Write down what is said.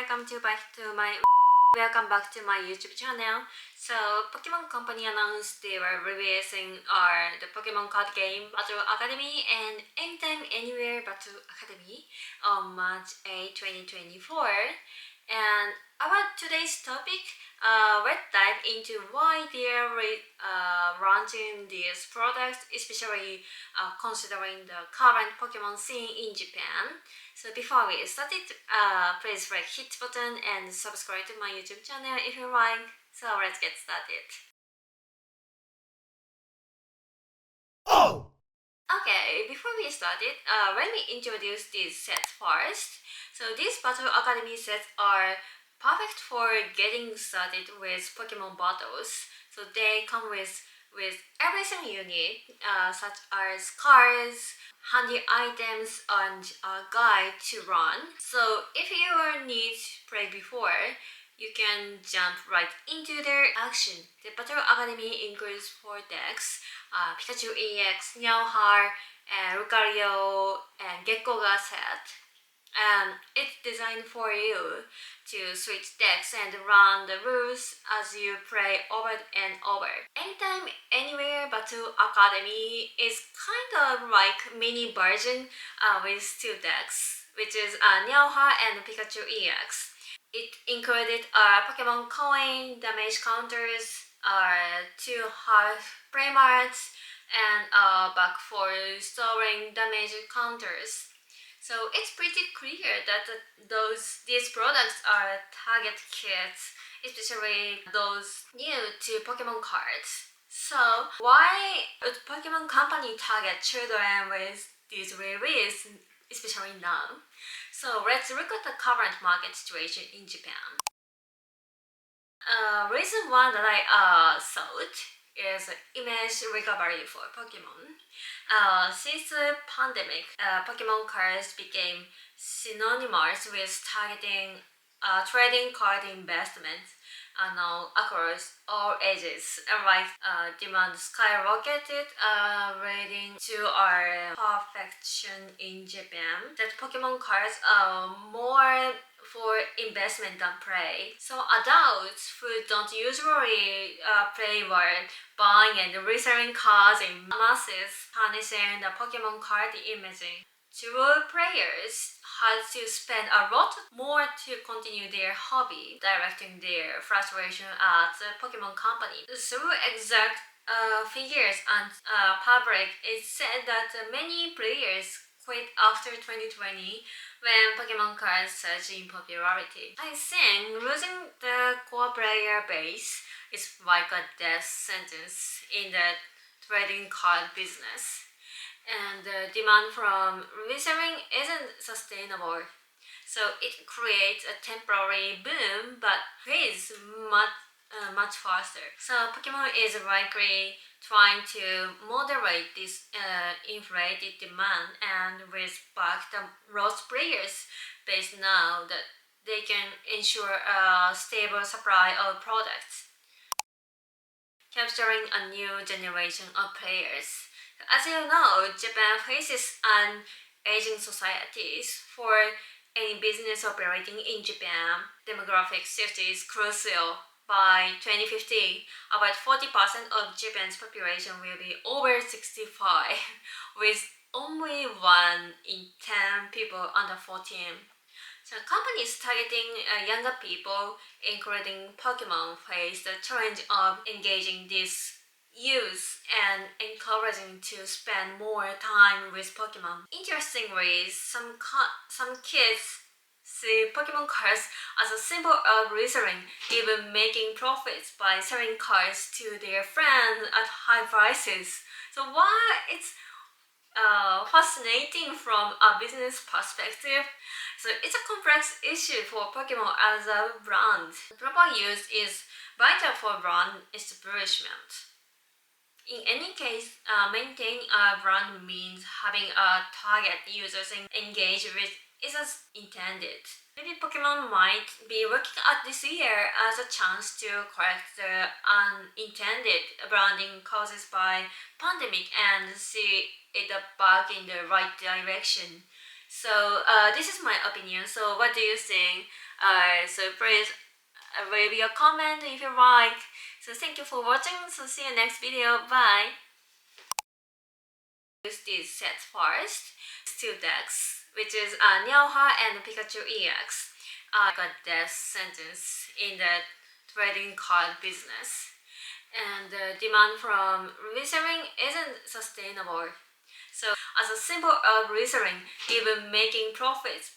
welcome back to my YouTube channel. So Pokemon Company announced they were releasing the Pokemon card game Battle Academy and Anytime Anywhere Battle Academy on March 8, 2024. And about today's topic, let's dive into why they are launching these products, especially considering the current Pokemon scene in Japan. So before we start it, please hit button and subscribe to my YouTube channel if you like. So let's get started. Oh! Okay, before we start it, let me introduce these sets first. So these Battle Academy sets are perfect for getting started with Pokemon battles. So they come with everything you need, such as cards, handy items, and a guide to run. So if you need to play before, you can jump right into their action. The Battle Academy includes 4 decks, Pikachu EX, Niauhar, Lucario, and Gekkoga set. It's designed for you to switch decks and run the rules as you play over and over. Anytime, Anywhere Battle Academy is kind of like mini version with 2 decks, which is Niauhar and Pikachu EX. It included Pokemon coin, damage counters, 2 half Primarts, and a bag for storing damage counters. So it's pretty clear that these products are target kits, especially those new to Pokemon cards. So why would Pokemon Company target children with these release, especially now? So let's look at the current market situation in Japan. Reason one that I thought is image recovery for Pokemon. Since the pandemic, Pokemon cards became synonymous with targeting trading card investments now across all ages. Demand skyrocketed, leading to our perfection in Japan. That Pokemon cards are more for investment than play. So adults who don't usually play were buying and reselling cards in masses, harnessing the Pokemon card imaging. True players had to spend a lot more to continue their hobby, directing their frustration at the Pokemon Company. Through exact figures and public, it's said that many players quit after 2020 when Pokemon cards surged in popularity. I think losing the core player base is like a death sentence in the trading card business. And the demand from reselling isn't sustainable. So it creates a temporary boom but fades much faster. So Pokemon is likely trying to moderate this inflated demand and with back the lost players base now that they can ensure a stable supply of products, capturing a new generation of players. As you know, Japan faces an aging society. For any business operating in Japan, demographic shift is crucial. By 2050, about 40% of Japan's population will be over 65, with only 1 in 10 people under 14. So companies targeting younger people, including Pokemon, face the challenge of engaging these youth and encouraging to spend more time with Pokemon. Interestingly, some kids see Pokemon cards as a symbol of reselling, even making profits by selling cards to their friends at high prices. So while it's fascinating from a business perspective, so it's a complex issue for Pokemon as a brand. Proper use is vital for brand establishment. In any case, maintaining a brand means having a target users engage with is as intended. Maybe Pokemon might be looking at this year as a chance to correct the unintended branding causes by pandemic and see it back in the right direction. So this is my opinion. So what do you think? So please leave your comment if you like. So thank you for watching. So see you next video. Bye. Use these sets first. Two decks, which is Niaoha and Pikachu EX. I got this sentence in the trading card business, and the demand from reselling isn't sustainable. So as a symbol of reselling, even making profits